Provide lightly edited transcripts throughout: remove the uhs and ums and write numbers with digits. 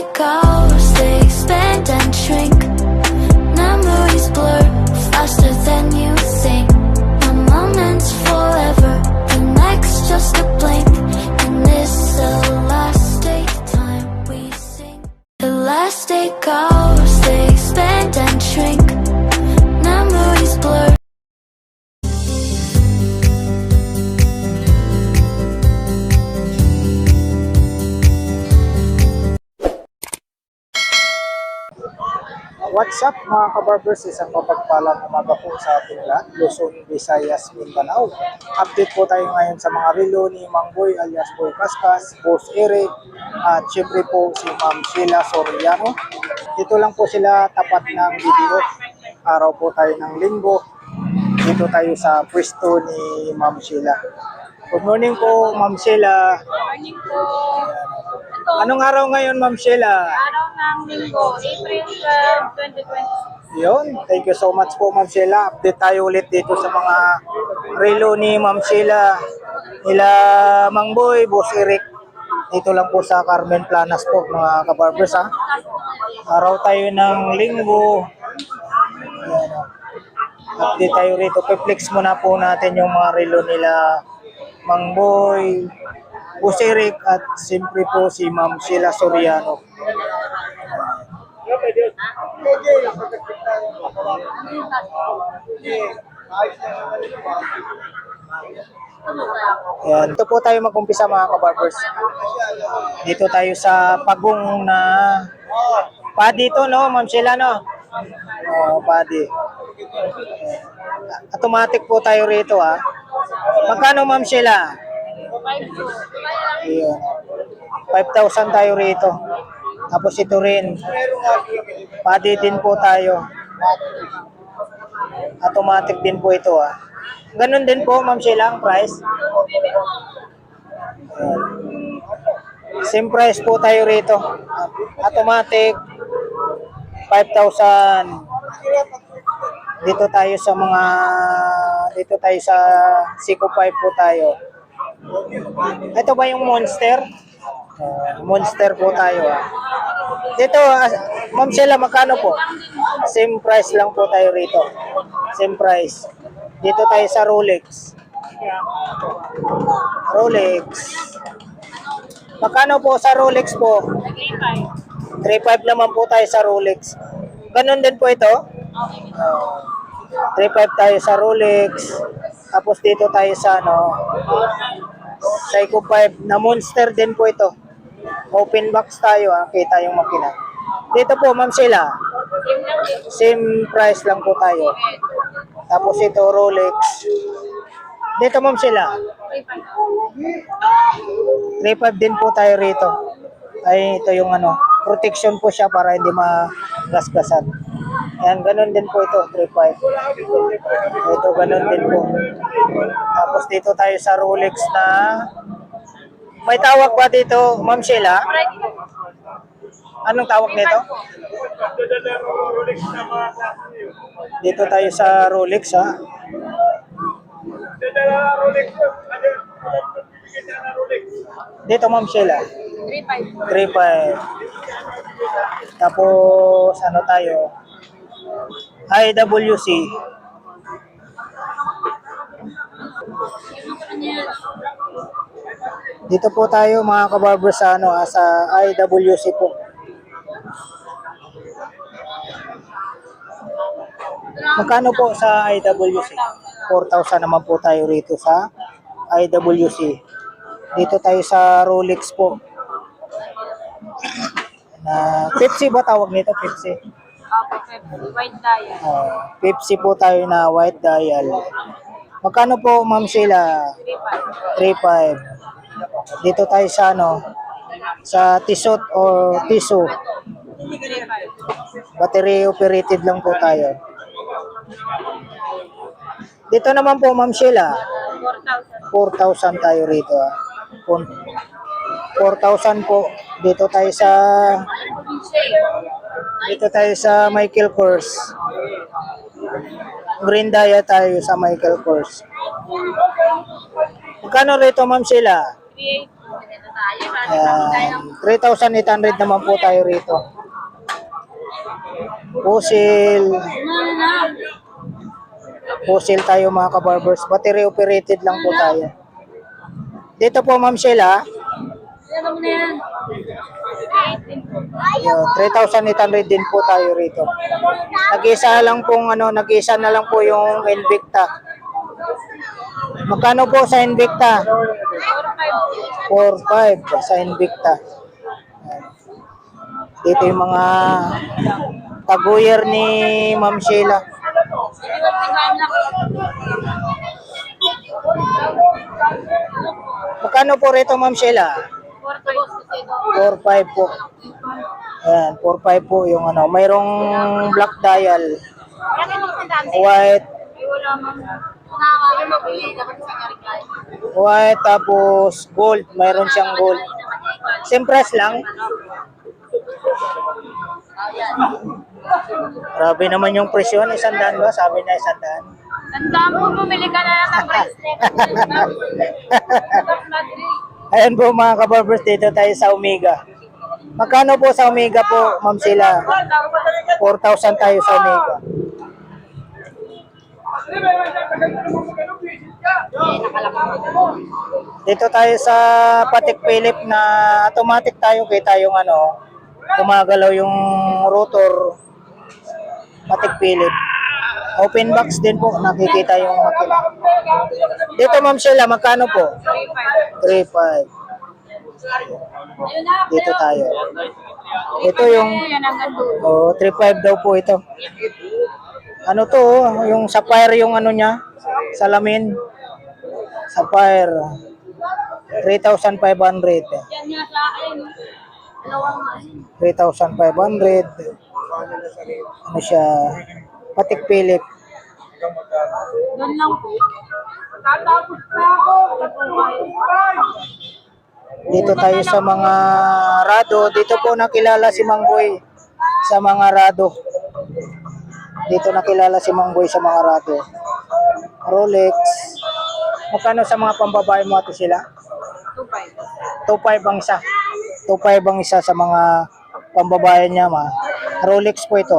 day goes, they expand and shrink. Memories blur faster than you think. One moment's forever, the next just a blink. And this the last day time we sing. The last day goes, they expand and shrink. Memories blur. What's up mga kabarbers? Isang mapagpalang umaga po sa ating lahat, Luzon, Visayas, Mindanao. Update po tayo ngayon sa mga relo ni Mang Boy alias Boy Kaskas, Boss Eric, at syempre po si Ma'am Sheila Soriano. Dito lang po sila tapat ng video. Araw po tayo ng linggo. Dito tayo sa pwesto ni Ma'am Sheila. Good morning po Ma'am Sheila. Morning po. Ito, Anong araw ngayon Ma'am Sheila? araw ng linggo, April 12, 2026. Yun, thank you so much po Ma'am Sheila. Update tayo ulit dito sa mga relo ni Ma'am Sheila, nila Mang Boy, Boss Eric. Dito lang po sa Carmen Planas po mga kabarbers ha. Araw tayo ng linggo. Ayan, update tayo rito. Piplex muna po natin yung mga relo nila Mang Boy, Boss Eric at siyempre po si Ma'am Sheila Soriano. Ayan, dito po tayo mag-umpisa mga kabarbers. Dito tayo sa pagong na padi to no, Ma'am Sheila no? Padi. Automatic po tayo rito ha. Magkano Ma'am Sheila? 5 Ayan. 5,000 tayo rito. Tapos ito rin. Padi din po tayo. Automatic din po ito ah. Ganun din po Ma'am Sheila ang price. Ayan. Same price po tayo rito. Automatic 5,000. Dito tayo sa Seiko 5 po tayo. Ito ba yung Monster? Monster po tayo ah. Dito, Ma'am Sheila, magkano po? Same price lang po tayo rito. Same price. Dito tayo sa Rolex. Rolex. Magkano po sa Rolex po? 3.5 naman po tayo sa Rolex. Ganun din po ito? 3.5 tayo sa Rolex. Tapos dito tayo sa Seiko 5 na Monster din po ito. Open box tayo kita yung makina. Dito po Ma'am Sheila, same price lang po tayo. Tapos ito Rolex. Dito Ma'am Sheila, 3.5 din po tayo rito. Ay ito yung protection po siya para hindi magasgasan. Yan, ganun din po ito, 3.5. Ito, ganun din po. Tapos dito tayo sa Rolex na may tawag ba dito, Ma'am Sheila? Anong tawag nito? Dito tayo sa Rolex ha. Dito Ma'am Sheila. 3.5. Tapos tayo? IWC. Dito po tayo mga kabarbers sa sa IWC po. Magkano po sa IWC? 4,000 naman po tayo rito sa IWC. Dito tayo sa Rolex po. Na Pepsi ba tawag nito? Pepsi. White dial. Pepsi po tayo na white dial. Magkano po Ma'am Sheila? 3.5. Dito tayo sa sa Tissot o Tissot. Battery operated lang po tayo. Dito naman po Ma'am Sheila, 4,000 tayo rito. 4,000 po. Dito tayo sa Michael Kors. Green dial tayo sa Michael Kors. Magkano rito Ma'am Sheila? Ayan. 3,800 naman po tayo rito. Pusil tayo mga kabarbers. Battery operated lang po tayo. Dito po Ma'am Sheila. Yun, 3,800 din po tayo rito. Nag-isa na lang po yung Invicta. Magkano po sa Invicta? 4,500 sa Invicta. Dito yung mga taguyer ni Ma'am Sheila. Magkano po rito Ma'am Sheila? 4,500 po. Ayan, 4,500 po yung mayroong black dial, white, tapos gold, mayroon siyang gold. Same price lang. Grabe naman yung presyo, 100 ba? Sabi na 100. Tandaan mo, bumili ka na lang ng bracelet. Ayan po mga kabarbers, dito tayo sa Omega. Magkano po sa Omega po, Ma'am Sheila? 4,000 tayo sa Omega. Dito tayo sa Patek Philippe na automatic tayo, kita yung gumagalaw yung rotor. Patek Philippe. Open box din po, nakikita yung makina. Dito Ma'am Sheila, magkano po? 3,500. Dito tayo. Ito yung 3,500 daw po ito. Ano to, yung sapphire yung niya, salamin. Sapphire. 3,500. 3,500. Ano siya? Patek Philippe. Doon lang po. Tatapos na ako. Dito tayo sa mga rado. Dito po nakilala si Mangboy sa mga rado. Dito nakilala si Mangboy sa mga rado. Rolex. Magkano sa mga pambabae mo ito sila? 2,500 ang isa. 2,500 ang isa sa mga pambabae niya Rolex po ito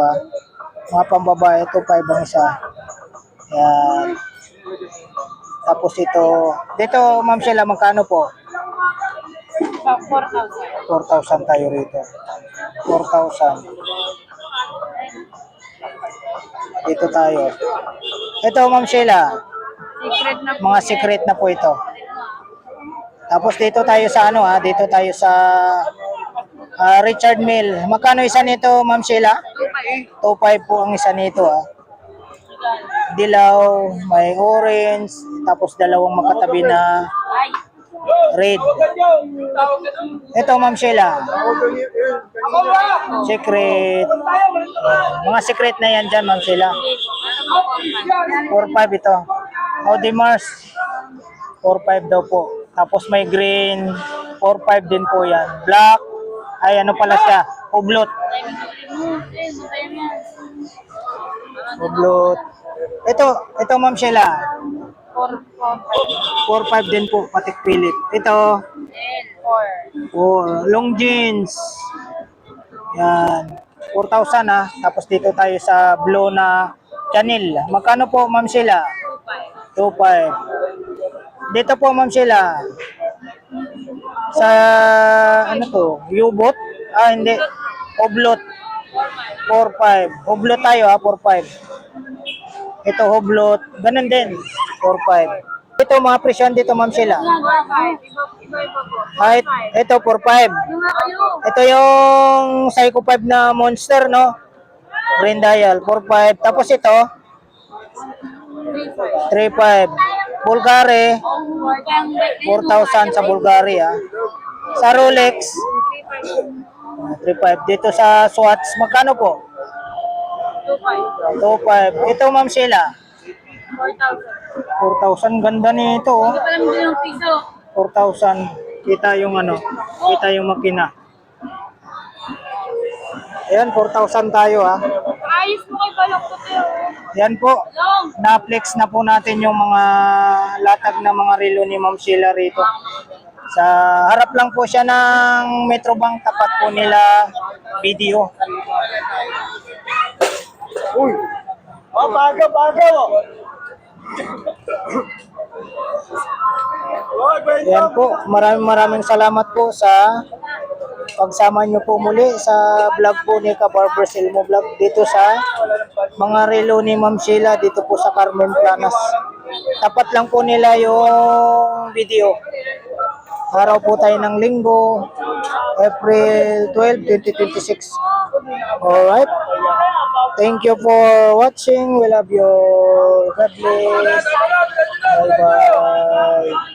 Mga pambabae 2,500 ang isa. Ayan. Tapos ito. Dito Ma'am Sheila, magkano po? 4,000. 4,000 tayo rito. 4,000. Dito tayo. Ito Ma'am Sheila. Secret na po. Mga secret na po ito. Tapos dito tayo sa dito tayo sa Richard Mille. Magkano isa nito Ma'am Sheila? 2,500 po ang isa nito Dilaw, may orange, tapos dalawang makatabi na red. Ito Ma'am Sheila. Secret. Mga secret na yan dyan Ma'am Sheila. 4,500 ito. Audemars. 4,500 daw po. Tapos may green. 4,500 din po yan. Black. Ay pala siya. Hublot. Hublot. Ito Ma'am Sheila. 4,500 din po. Patek Philippe. Ito. 4. Long jeans. Yan. 4,000 Tapos dito tayo sa blue na Chanel. Magkano po Ma'am Sheila? 2,500. Dito po Ma'am Sheila. Sa U-boat? Hindi. Hublot. 4,500. Hublot tayo 4,500. Ito hublot. Ganun din. 4,500. Ito mga presyon dito Ma'am Sheila. Ito 4,500. Ito yung Psycho 5 na Monster, no? Green dial, 4,500. Tapos ito, 3,500. Bulgari, 4,000 sa Bulgari, Sa Rolex, 3,500. Dito sa Swatch, magkano po? 2,500. Ito Ma'am Sheila. 4,000. Ganda nito, 4,000. Kita yung kita yung makina. Ayan, 4,000 tayo Ayos mo kay Balong Puti. Yan po. Na-flex na po natin yung mga latag na mga relo ni Ma'am Sheila rito Sa harap lang po siya ng Metrobank, tapat po nila video. Uy! Oh, bago! Yan po, maraming salamat po sa pagsama nyo po muli sa vlog po ni Kabarbers Elmo Vlog dito sa mga relo ni Ma'am Sheila dito po sa Carmen Planas. Tapat lang po nila yung video. Araw po tayo ng Linggo, April 12, 2026. Alright. Thank you for watching. We love you. God bless. Bye-bye.